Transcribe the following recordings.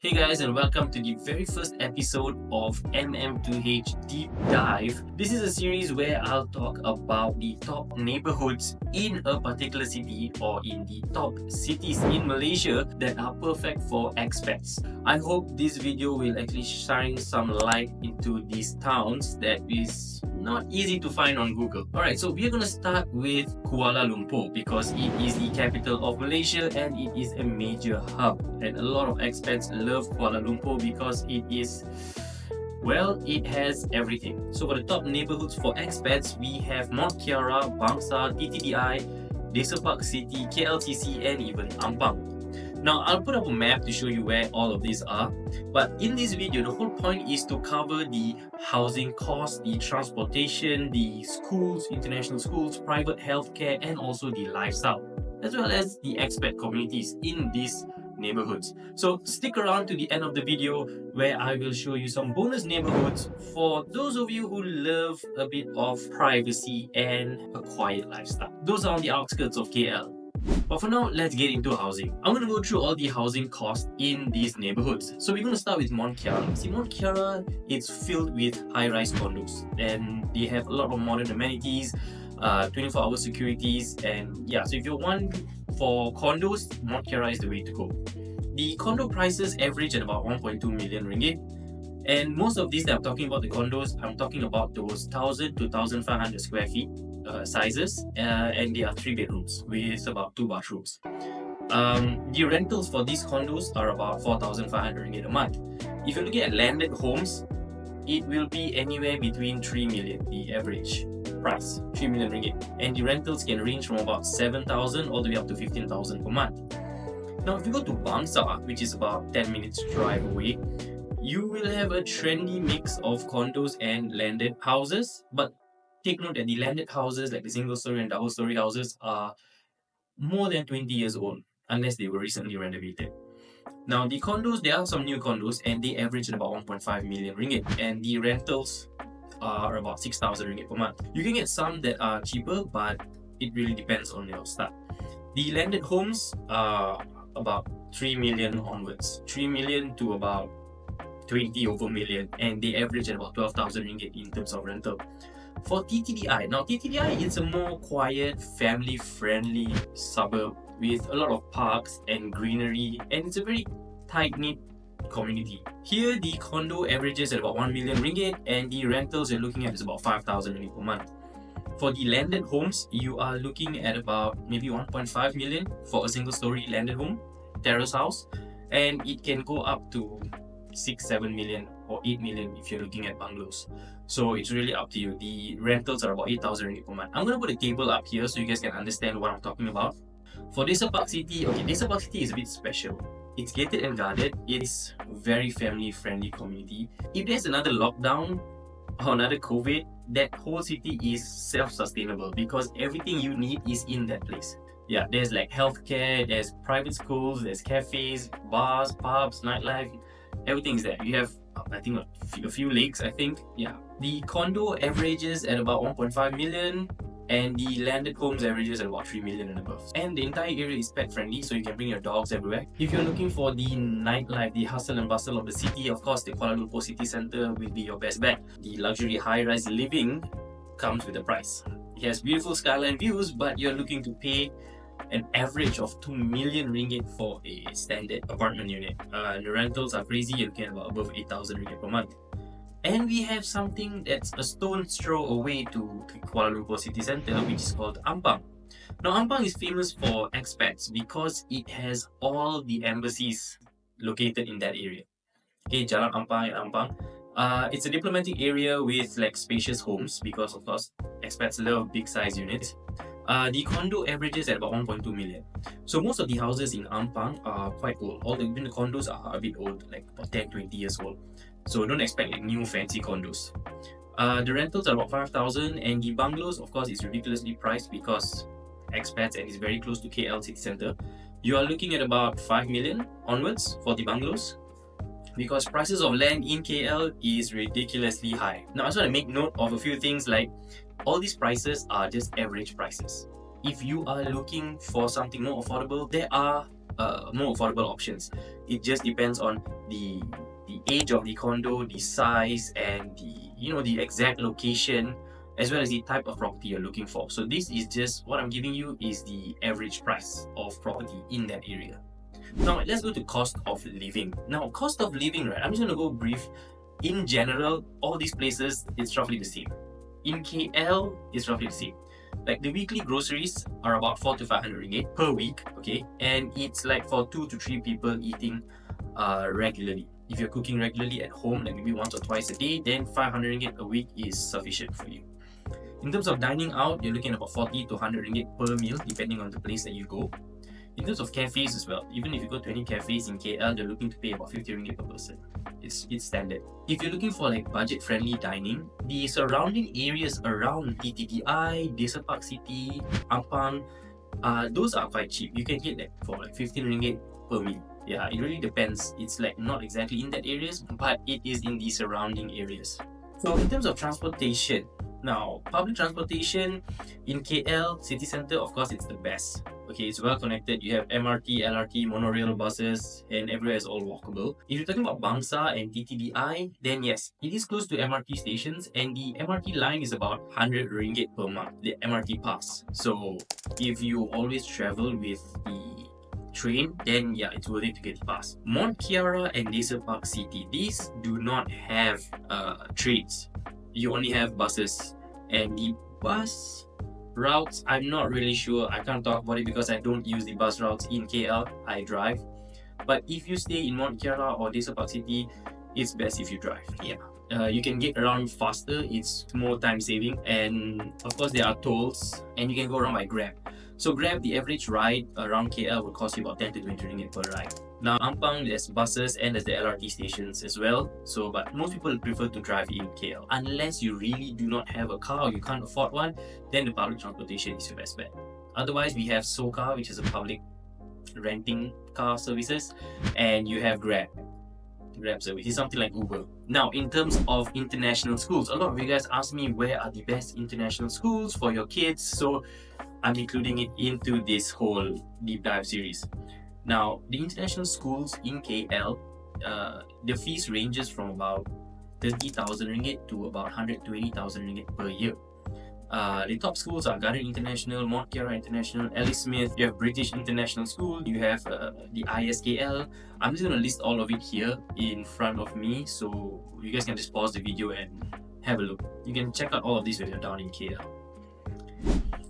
Hey guys, and welcome to the very first episode of MM2H Deep Dive. This is a series where I'll talk about the top neighborhoods in a particular city or in the top cities in Malaysia that are perfect for expats. I hope this video will actually shine some light into these towns that is not easy to find on Google. Alright, so we're going to start with Kuala Lumpur because it is the capital of Malaysia and it is a major hub. And a lot of expats love Kuala Lumpur because it is, well, it has everything. So for the top neighborhoods for expats, we have Mont Kiara, Bangsa, TTDI, Desa Park City, KLCC, and even Ampang. Now, I'll put up a map to show you where all of these are. But in this video, the whole point is to cover the housing costs, the transportation, the schools, international schools, private healthcare, and also the lifestyle, as well as the expat communities in these neighborhoods. So stick around to the end of the video where I will show you some bonus neighborhoods for those of you who love a bit of privacy and a quiet lifestyle. Those are on the outskirts of KL. But for now, let's get into housing. I'm going to go through all the housing costs in these neighborhoods. So we're going to start with Mont Kiara. See, Mont Kiara is filled with high-rise condos and they have a lot of modern amenities, 24-hour securities, and yeah, so if you're one for condos, Mont Kiara is the way to go. The condo prices average at about 1.2 million ringgit. And most of these that I'm talking about, the condos, I'm talking about those 1,000 to 1,500 square feet sizes, and they are 3 bedrooms with about 2 bathrooms. The rentals for these condos are about 4,500 ringgit a month. If you're looking at landed homes, it will be anywhere between 3 million, the average price, 3 million ringgit. And the rentals can range from about 7,000 all the way up to 15,000 per month. Now, if you go to Bangsa, which is about 10 minutes drive away, you will have a trendy mix of condos and landed houses, but take note that the landed houses, like the single-story and double-story houses, are more than 20 years old, unless they were recently renovated. Now, the condos, there are some new condos, and they average at about 1.5 million ringgit, and the rentals are about 6,000 ringgit per month. You can get some that are cheaper, but it really depends on your start. The landed homes are about 3 million onwards, 3 million to about 20 over million, and they average at about 12,000 ringgit in terms of rental. For TTDI, now TTDI is a more quiet, family-friendly suburb with a lot of parks and greenery, and it's a very tight-knit community. Here, the condo averages at about 1 million ringgit, and the rentals you're looking at is about 5,000 ringgit per month. For the landed homes, you are looking at about maybe 1.5 million for a single-story landed home, terrace house, and it can go up to 6-7 million or 8 million if you're looking at bungalows. So it's really up to you. The rentals are about 8,000 ringgit per month. I'm going to put a table up here so you guys can understand what I'm talking about. For Desa Park City, okay, Desa Park City is a bit special. It's gated and guarded. It's very family-friendly community. If there's another lockdown or another COVID, that whole city is self-sustainable because everything you need is in that place. Yeah, there's like healthcare, there's private schools, there's cafes, bars, pubs, nightlife. Everything's there. You have, I think, a few lakes, I think. Yeah. The condo averages at about 1.5 million and the landed homes averages at about 3 million and above. And the entire area is pet friendly, so you can bring your dogs everywhere. If you're looking for the nightlife, the hustle and bustle of the city, of course, the Kuala Lumpur city centre will be your best bet. The luxury high-rise living comes with a price. It has beautiful skyline views, but you're looking to pay an average of 2 million ringgit for a standard apartment unit. The rentals are crazy, you're looking at about above 8,000 ringgit per month. And we have something that's a stone's throw away to Kuala Lumpur city centre, which is called Ampang. Now, Ampang is famous for expats because it has all the embassies located in that area. Okay, Jalan Ampang and Ampang. It's a diplomatic area with like spacious homes because, of course, expats love big size units. The condo averages at about 1.2 million. So most of the houses in Ampang are quite old. Even the condos are a bit old, like about 10-20 years old. So don't expect like new fancy condos. The rentals are about 5,000 and the bungalows, of course, is ridiculously priced because expats and it's very close to KL city centre. You are looking at about 5 million onwards for the bungalows because prices of land in KL is ridiculously high. Now I just want to make note of a few things like all these prices are just average prices. If you are looking for something more affordable, there are more affordable options. It just depends on the age of the condo, the size, and the exact location, as well as the type of property you're looking for. So this is just what I'm giving you is the average price of property in that area. Now let's go to cost of living. Now cost of living, right? I'm just gonna go brief. In general, all these places it's roughly the same. In KL, it's roughly the same. Like the weekly groceries are about 400 to 500 ringgit per week, okay, and it's like for 2 to 3 people eating regularly. If you're cooking regularly at home, like maybe once or twice a day, then 500 ringgit a week is sufficient for you. In terms of dining out, you're looking at about 40 to 100 ringgit per meal, depending on the place that you go. In terms of cafes as well, even if you go to any cafes in KL, they're looking to pay about 50 ringgit per person. It's standard. If you're looking for like budget-friendly dining, the surrounding areas around TTDI, Desa Park City, Ampang, those are quite cheap. You can get that for like 15 ringgit per meal. Yeah, it really depends. It's like not exactly in that areas, but it is in the surrounding areas. So in terms of transportation, now public transportation in KL city center, of course, it's the best. Okay, it's well connected. You have MRT, LRT, monorail, buses, and everywhere is all walkable. If you're talking about Bangsa and TTDI, then yes, it is close to MRT stations, and the MRT line is about 100 ringgit per month, the MRT pass. So if you always travel with the train, then yeah, it's worth it to get the pass. Mont Kiara and Desa Park City, these do not have trains. You only have buses, and the bus routes, I'm not really sure. I can't talk about it because I don't use the bus routes in KL. I drive. But if you stay in Mont Kiara or Desa Park City, it's best if you drive. Yeah. You can get around faster, it's more time saving, and of course there are tolls, and you can go around by Grab. So Grab, the average ride around KL will cost you about 10 to 20 ringgit per ride. Now Ampang, there's buses and there's the LRT stations as well. So, but most people prefer to drive in KL. Unless you really do not have a car or you can't afford one, then the public transportation is your best bet. Otherwise, we have Soka, which is a public renting car services, and you have Grab service. It's something like Uber. Now, in terms of international schools, a lot of you guys ask me where are the best international schools for your kids. So I'm including it into this whole deep dive series. Now, the international schools in KL, the fees ranges from about 30,000 ringgit to about 120,000 ringgit per year. The top schools are Garden International, Mont Kiara International, Alice Smith, you have British International School, you have the ISKL. I'm just going to list all of it here in front of me, so you guys can just pause the video and have a look. You can check out all of these when you're down in KL.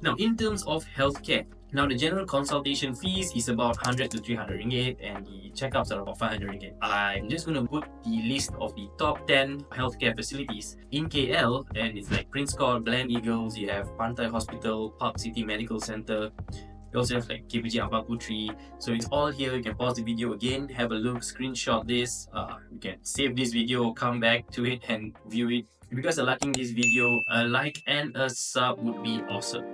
Now, in terms of healthcare, now the general consultation fees is about 100 to 300 ringgit, and the checkups are about 500 ringgit. I'm just going to put the list of the top 10 healthcare facilities in KL, and it's like Prince Court, Glen Eagles, you have Pantai Hospital, Park City Medical Center, you also have like KPG Ampang Putri. So it's all here. You can pause the video again, have a look, screenshot this, you can save this video, come back to it and view it. If you guys are liking this video, a like and a sub would be awesome.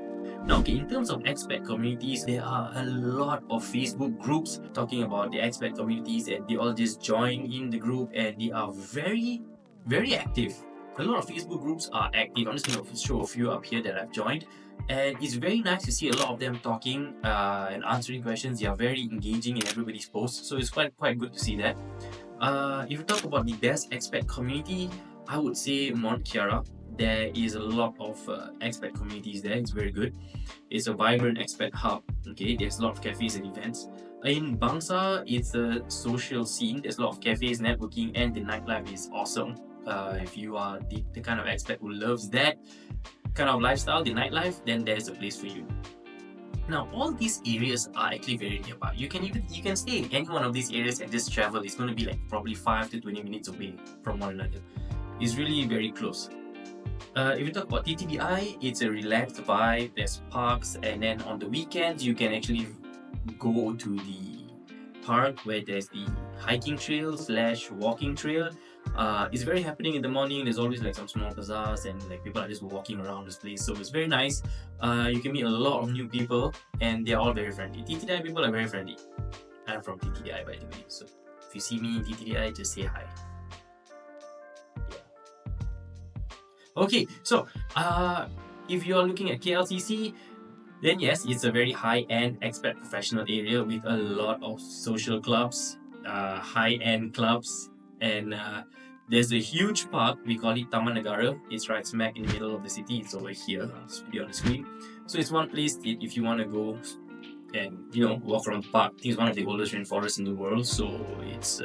Now, okay, in terms of expat communities, there are a lot of Facebook groups talking about the expat communities, and they all just join in the group, and they are very, very active. A lot of Facebook groups are active. I'm just going to show a few up here that I've joined, and it's very nice to see a lot of them talking and answering questions. They are very engaging in everybody's posts, so it's quite good to see that. If you talk about the best expat community, I would say Mont Kiara. There is a lot of expat communities there. It's very good. It's a vibrant expat hub. Okay, there's a lot of cafes and events. In Bangsa, it's a social scene. There's a lot of cafes, networking, and the nightlife is awesome. If you are the kind of expat who loves that kind of lifestyle, the nightlife, then there's a place for you. Now, all these areas are actually very nearby. You can stay in any one of these areas and just travel. It's going to be like probably 5 to 20 minutes away from one another. It's really very close. If you talk about TTDI, it's a relaxed vibe. There's parks, and then on the weekends you can actually go to the park where there's the hiking trail / walking trail. It's very happening in the morning. There's always like some small bazaars, and like people are just walking around this place, so it's very nice. You can meet a lot of new people, and they're all very friendly. TTDI people are very friendly. I'm from TTDI, by the way, so if you see me in TTDI, just say hi. Okay, so if you're looking at KLCC, Then yes, it's a very high-end expat professional area with a lot of social clubs, high-end clubs, and there's a huge park. We call it Taman Negara. It's right smack in the middle of the city. It's over here. It's video on the screen. So it's one place if you want to go and walk around the park. I think it's one of the oldest rainforests in the world. So it's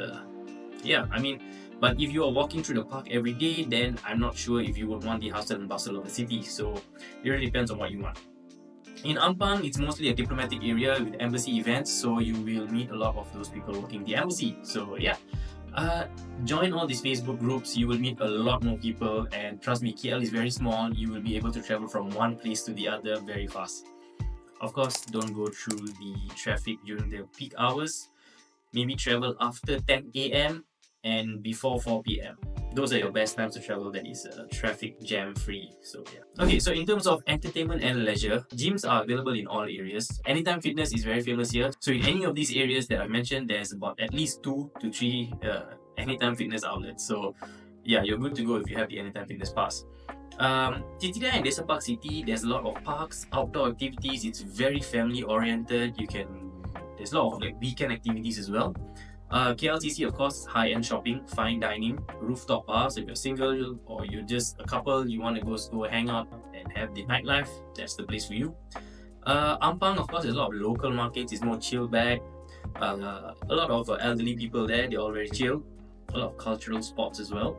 but if you are walking through the park every day, then I'm not sure if you would want the hustle and bustle of the city. So it really depends on what you want. In Ampang, it's mostly a diplomatic area with embassy events, so you will meet a lot of those people working the embassy. So yeah, join all these Facebook groups. You will meet a lot more people, and trust me, KL is very small. You will be able to travel from one place to the other very fast. Of course, don't go through the traffic during the peak hours. Maybe travel after 10 a.m. and before 4 p.m. Those are your best times to travel that is traffic jam free. So yeah. Okay, so in terms of entertainment and leisure, gyms are available in all areas. Anytime Fitness is very famous here. So in any of these areas that I mentioned, there's about at least 2 to 3 Anytime Fitness outlets. So yeah, you're good to go if you have the Anytime Fitness pass. TTI and Desa Park City, there's a lot of parks, outdoor activities. It's very family oriented. There's a lot of weekend activities as well. KLCC, of course, high-end shopping, fine dining, rooftop bars. If you're single or you're just a couple, you want to go hang out and have the nightlife, that's the place for you. Ampang, of course, there's a lot of local markets. It's more chill back. A lot of elderly people there. They're all very chill. A lot of cultural spots as well.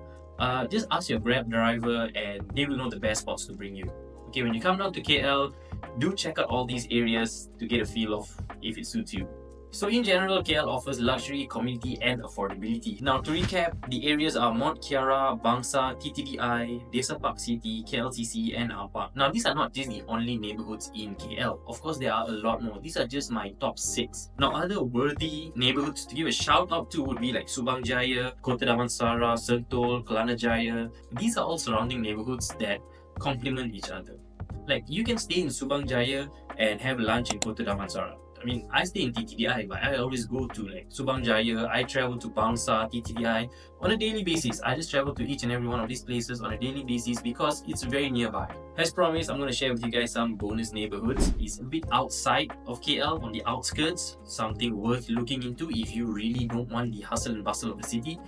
Just ask your Grab driver and they will know the best spots to bring you. Okay, when you come down to KL, do check out all these areas to get a feel of if it suits you. So in general, KL offers luxury, community and affordability. Now to recap, the areas are Mont Kiara, Bangsa, TTDI, Desa Park City, KLCC and Ampang. Now these are not just the only neighborhoods in KL. Of course, there are a lot more. These are just my top 6. Now other worthy neighborhoods to give a shout out to would be like Subang Jaya, Kota Damansara, Sentul, Kelana Jaya. These are all surrounding neighborhoods that complement each other. Like you can stay in Subang Jaya and have lunch in Kota Damansara. I mean, I stay in TTDI, but I always go to like Subang Jaya. I travel to Bangsa, TTDI on a daily basis. I just travel to each and every one of these places on a daily basis because it's very nearby. As promised, I'm going to share with you guys some bonus neighborhoods. It's a bit outside of KL, on the outskirts. Something worth looking into if you really don't want the hustle and bustle of the city,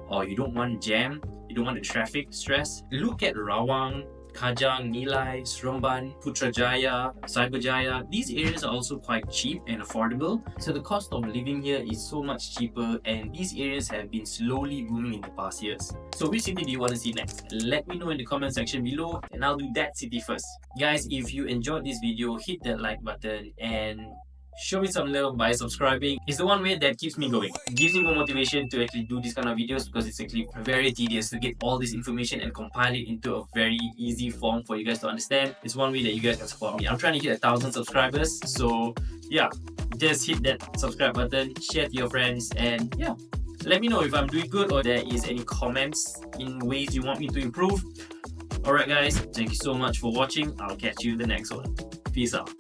or you don't want jam, you don't want the traffic stress. Look at Rawang, Kajang, Nilai, Seremban, Putrajaya, Cyberjaya. These areas are also quite cheap and affordable. So the cost of living here is so much cheaper and these areas have been slowly booming in the past years. So which city do you want to see next? Let me know in the comment section below and I'll do that city first. Guys, if you enjoyed this video, hit that like button and show me some love by subscribing. It's the one way that keeps me going. It gives me more motivation to actually do these kind of videos because it's actually very tedious to get all this information and compile it into a very easy form for you guys to understand. It's one way that you guys can support me. I'm trying to hit 1,000 subscribers. So yeah, just hit that subscribe button, share to your friends, and yeah, let me know if I'm doing good or there is any comments in ways you want me to improve. Alright guys, thank you so much for watching. I'll catch you in the next one. Peace out.